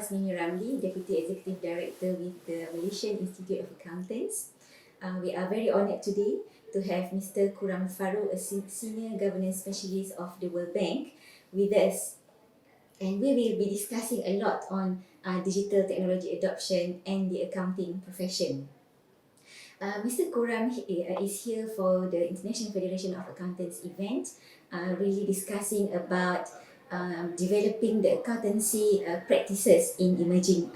Azmini Ramli, Deputy Executive Director with the Malaysian Institute of Accountants. We are very honoured today to have Mr. Kurang Farouk, a Senior Governance Specialist of the World Bank, with us. And we will be discussing a lot on digital technology adoption and the accounting profession. Mr. Kurang is here for the International Federation of Accountants event, really discussing about developing the accountancy practices in emerging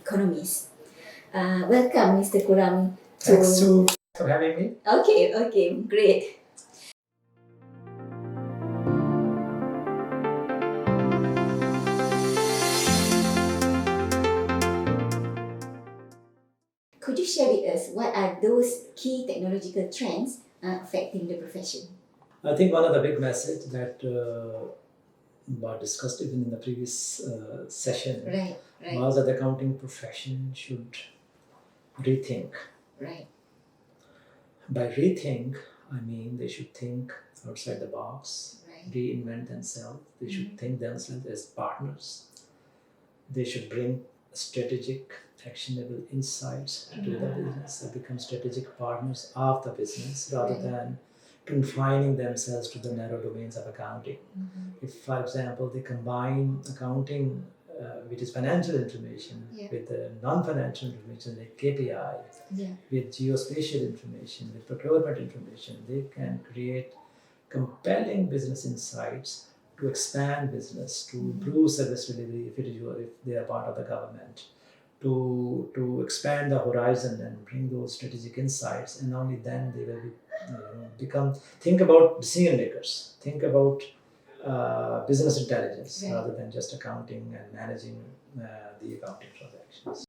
economies. Welcome, Mr. Kurang. Thanks for having me. Okay, great. Could you share with us what are those key technological trends affecting the profession? I think one of the big messages that was discussed even in the previous session was that the accounting profession should rethink. Right. By rethink, I mean they should think outside the box, reinvent themselves. They should think themselves as partners. They should bring strategic, actionable insights to the business. They become strategic partners of the business rather than confining themselves to the narrow domains of accounting. If, for example, they combine accounting, which is financial information, with the non-financial information like KPI, with geospatial information, with procurement information, they can create compelling business insights to expand business, to improve service delivery if they are part of the government, to expand the horizon and bring those strategic insights, and only then they will think about decision makers, think about business intelligence rather than just accounting and managing the accounting transactions.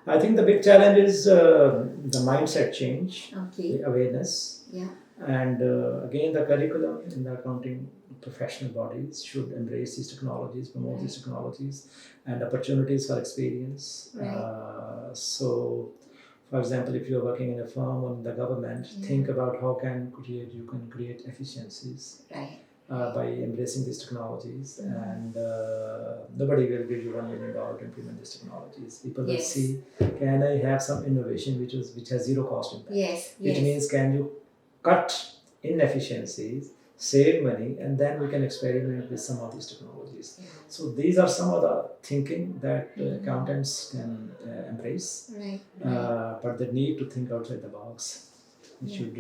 I think the big challenge is the mindset change, the awareness. And again, the curriculum in the accounting professional bodies should embrace these technologies, promote these technologies, and opportunities for experience. So, for example, if you're working in a firm or in the government, think about how you can create efficiencies. By embracing these technologies, and nobody will give you $1 million to implement these technologies. People will see, can I have some innovation which has zero cost impact? Which means, can you cut inefficiencies, save money, and then we can experiment with some of these technologies. So these are some of the thinking that accountants can embrace, but they need to think outside the box. They should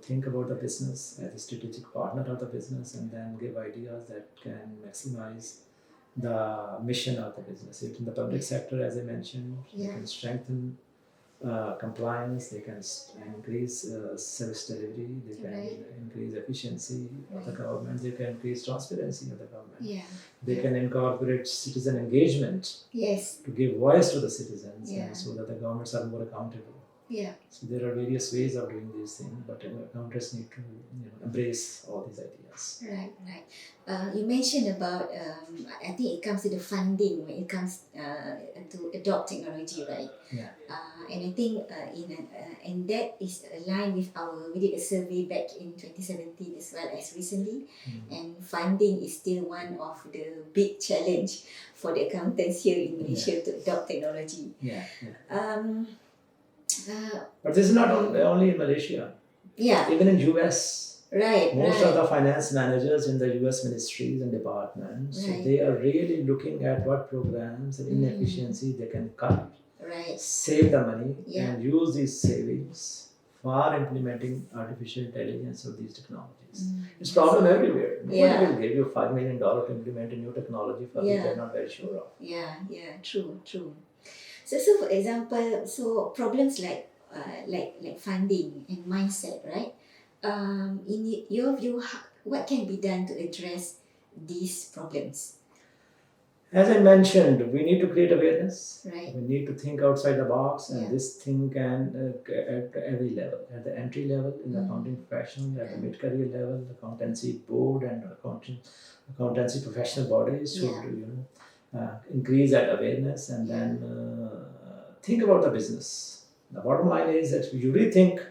think about the business as a strategic partner of the business, and then give ideas that can maximize the mission of the business. If in the public sector, as I mentioned, they can strengthen compliance, they can increase service delivery, they can increase efficiency of the government, they can increase transparency of the government. They can incorporate citizen engagement to give voice to the citizens, and so that the governments are more accountable. So there are various ways of doing these things, but accountants need to embrace all these ideas. Right. You mentioned about, I think it comes to the funding when it comes to adopt technology, right? And I think and that is aligned with we did a survey back in 2017 as well as recently, and funding is still one of the big challenge for the accountants here in Malaysia to adopt technology. But this is not only in Malaysia. Even in US. Most of the finance managers in the US ministries and departments, they are really looking at what programs and inefficiency they can cut, save the money, and use these savings for implementing artificial intelligence of these technologies. It's a problem everywhere. Nobody will give you $5 million to implement a new technology for which they're not very sure of. True. So for example, problems like funding and mindset, right? In your view, what can be done to address these problems? As I mentioned, we need to create awareness. We need to think outside the box, and this thing can at every level, at the entry level in the accounting profession, at the mid-career level, the accountancy board and accountancy professional bodies should increase that awareness, and then think about the business. The bottom line is that you rethink,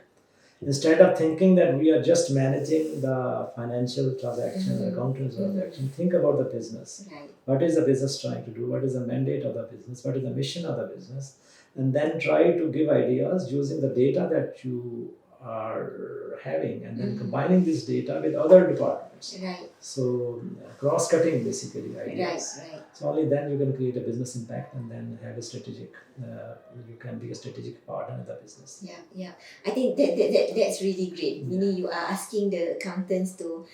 instead of thinking that we are just managing the financial transaction, the accounting transaction, think about the business. Right. What is the business trying to do? What is the mandate of the business? What is the mission of the business? And then try to give ideas using the data that you are having, and then combining this data with other departments. Right. So cross-cutting basically ideas. Right. So only then you can create a business impact, and then have a strategic. You can be a strategic partner in the business. Yeah. I think that's really great. Meaning you are asking the accountants to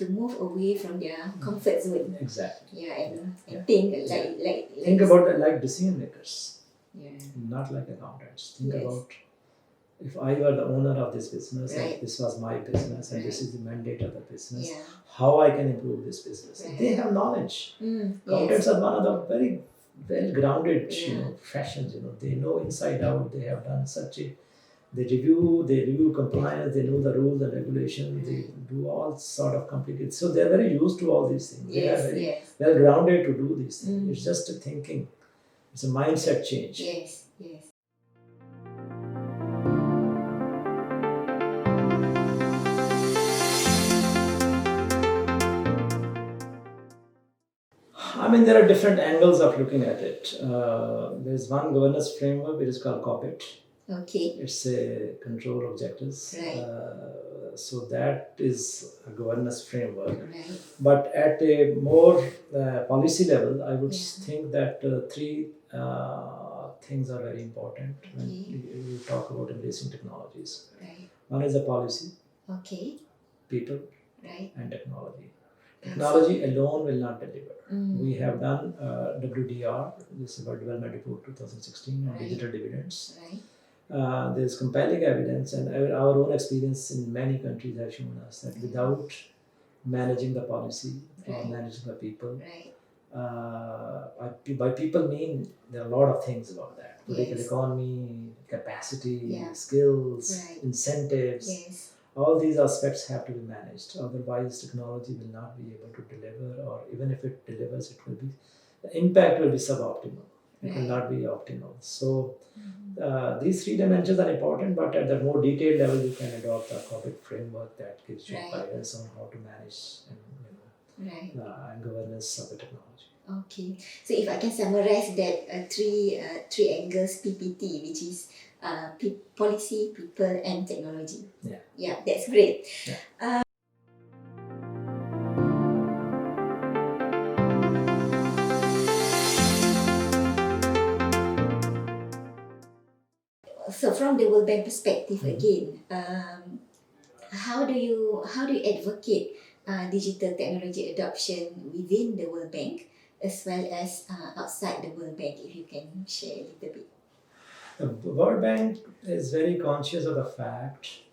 move away from their comfort zone. Exactly. Yeah, and think like think about it like decision makers. Yeah. Not like accountants. Think about, if I were the owner of this business, and this was my business, and this is the mandate of the business, how I can improve this business. They have knowledge. Accountants are one of the very well-grounded professions. They know inside out. They have done such a, they review compliance, they know the rules and regulations, they do all sort of complicated. So they are very used to all these things. They are very well-grounded to do these things. It's just a thinking. It's a mindset change. Yes. I mean, there are different angles of looking at it. There's one governance framework which is called COPIT. Okay. It's a control objectives. Right. So that is a governance framework. Right. But at a more policy level, I would think that three things are very important when you talk about embracing technologies. Right. One is the policy. Okay. People. Right. And technology. Technology alone will not deliver. We have done WDR, this is World Development Report 2016 on digital dividends. Right. There's compelling evidence, and our own experience in many countries have shown us that without managing the policy or managing the people, by people mean there are a lot of things about that. Political economy, capacity, skills, incentives. All these aspects have to be managed. Otherwise, technology will not be able to deliver, or even if it delivers, the impact will be suboptimal. It will not be optimal. So these three dimensions are important, but at the more detailed level, you can adopt a corporate framework that gives you guidance on how to manage and governance of the technology. Okay. So if I can summarize that three angles PPT, which is policy, people, and technology. Yeah, that's great. Yeah. So from the World Bank perspective again, how do you advocate digital technology adoption within the World Bank as well as outside the World Bank? If you can share a little bit. The World Bank is very conscious of the fact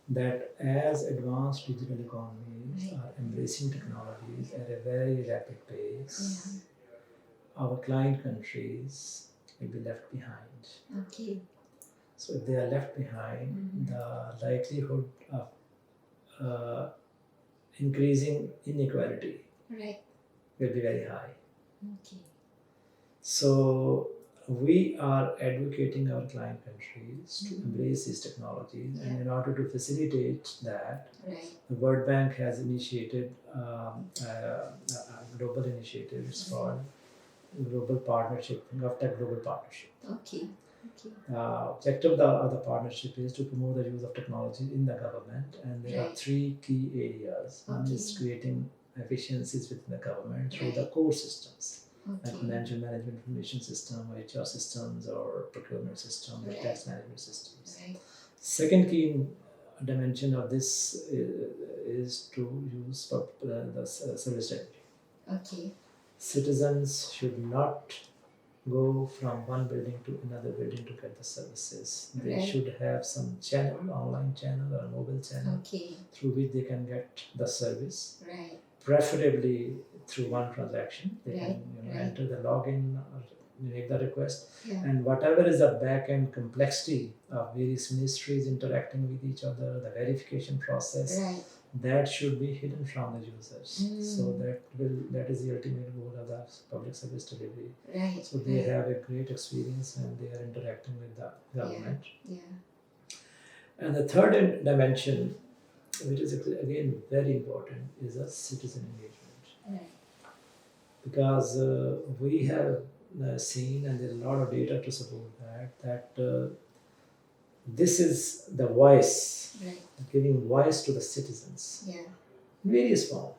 that as advanced digital economies are embracing technologies at a very rapid pace, our client countries will be left behind. Okay. So if they are left behind, the likelihood of increasing inequality will be very high. Okay. So we are advocating our client countries to embrace these technologies, and in order to facilitate that, the World Bank has initiated a global initiative. It's called Global Partnership, GovTech Global Partnership. Okay. Objective of the partnership is to promote the use of technology in the government, and there are three key areas. One is creating efficiencies within the government through the core systems. Like financial management information system, or HR systems, or procurement system, or tax management systems. Second key dimension of this is to use the service delivery. Okay. Citizens should not go from one building to another building to get the services. They should have some channel, online channel or mobile channel, through which they can get the service. Preferably through one transaction. They can enter the login or make the request. And whatever is the back-end complexity of various ministries interacting with each other, the verification process, that should be hidden from the users. So that is the ultimate goal of the public service delivery. Right. So they have a great experience and they are interacting with the government. Yeah. And the third dimension, which is again very important, is a citizen engagement. Right. Because we have seen, and there's a lot of data to support that this is the voice, Right. giving voice to the citizens. Yeah. In various forms.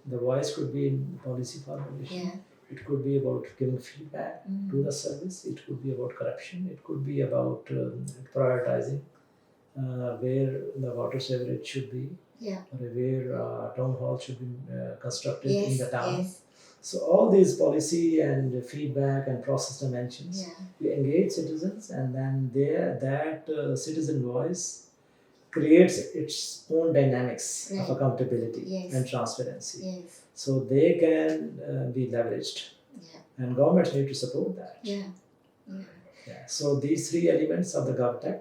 The voice could be in policy formulation. Yeah. It could be about giving feedback to the service. It could be about corruption. It could be about prioritizing where the water sewerage should be, or where town hall should be constructed in the town. Yes. So all these policy and feedback and process dimensions, we engage citizens, and then that citizen voice creates its own dynamics of accountability and transparency. Yes. So they can be leveraged, and governments need to support that. Yeah. So these three elements of the GovTech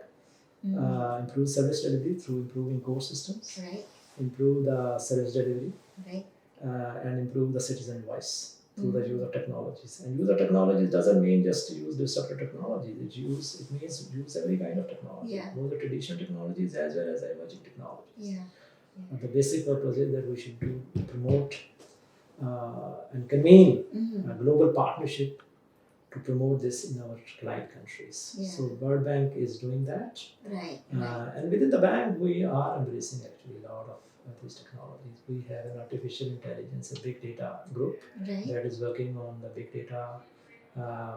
improve service delivery through improving core systems, improve the service delivery, and improve the citizen voice through the use of technologies. And use of technologies doesn't mean just to use disruptive technologies. It means use every kind of technology, both the traditional technologies as well as emerging technologies. The basic purpose is that we should promote and convene a global partnership to promote this in our client countries. So World Bank is doing that. And within the bank, we are embracing actually a lot of these technologies. We have an artificial intelligence, a big data group that is working on the big data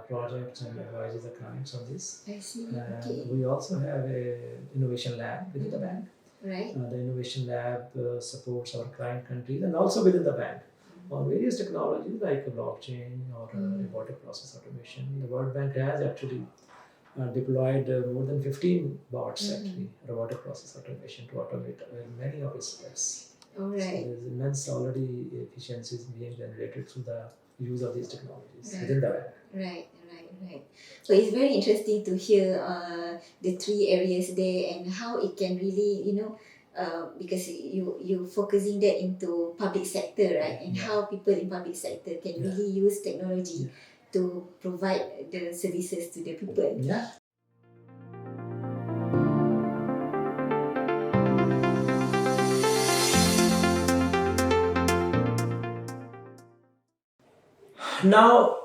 projects and advises the clients on this. I see. We also have a innovation lab within the bank. The innovation lab supports our client countries and also within the bank on various technologies like blockchain or robotic process automation. The World Bank has actually deployed more than 15 bots, actually, robotic process automation to automate many of its steps. So there's immense already efficiencies being generated through the use of these technologies within the bank. Right. So it's very interesting to hear the three areas there and how it can really, because you focusing that into public sector, right? And how people in public sector can really use technology to provide the services to the people. Now,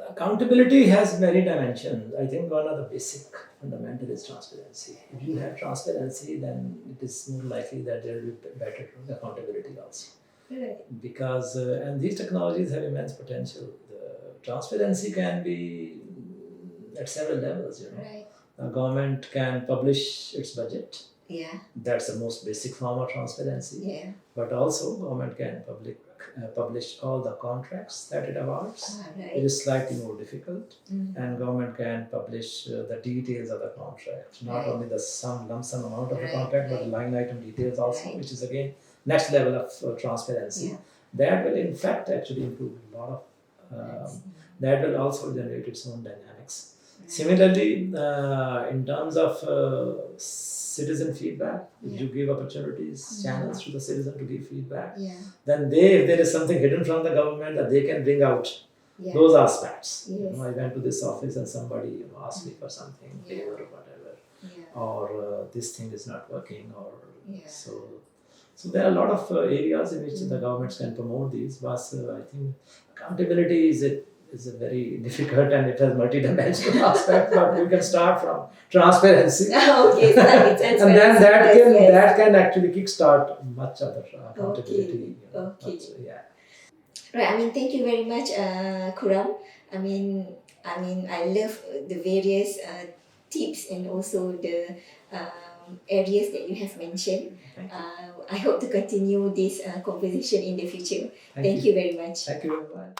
accountability has many dimensions. I think one of the basic fundamental is transparency. If you have transparency, then it is more likely that there will be better accountability also. Because and these technologies have immense potential. The transparency can be at several levels. The government can publish its budget. That's the most basic form of transparency. But also, government can publish all the contracts that it awards. It is slightly more difficult, and government can publish the details of the contract, not only the lump sum amount of the contract, but the line item details also, which is again next level of transparency. That will in fact actually improve a lot of. That will also generate its own dynamics. Similarly, in terms of citizen feedback, if you give opportunities, channels to the citizen to give feedback, then if there is something hidden from the government, that they can bring out those aspects. I went to this office and somebody asked me for something, favor or whatever, or this thing is not working, or so there are a lot of areas in which the governments can promote these. But I think accountability is a very difficult and it has multi-dimensional aspects, but we can start from transparency. And then that can actually kickstart much other accountability. Right. Thank you very much, Kuram. I love the various tips and also the areas that you have mentioned. I hope to continue this conversation in the future. Thank you very much. Thank you very much.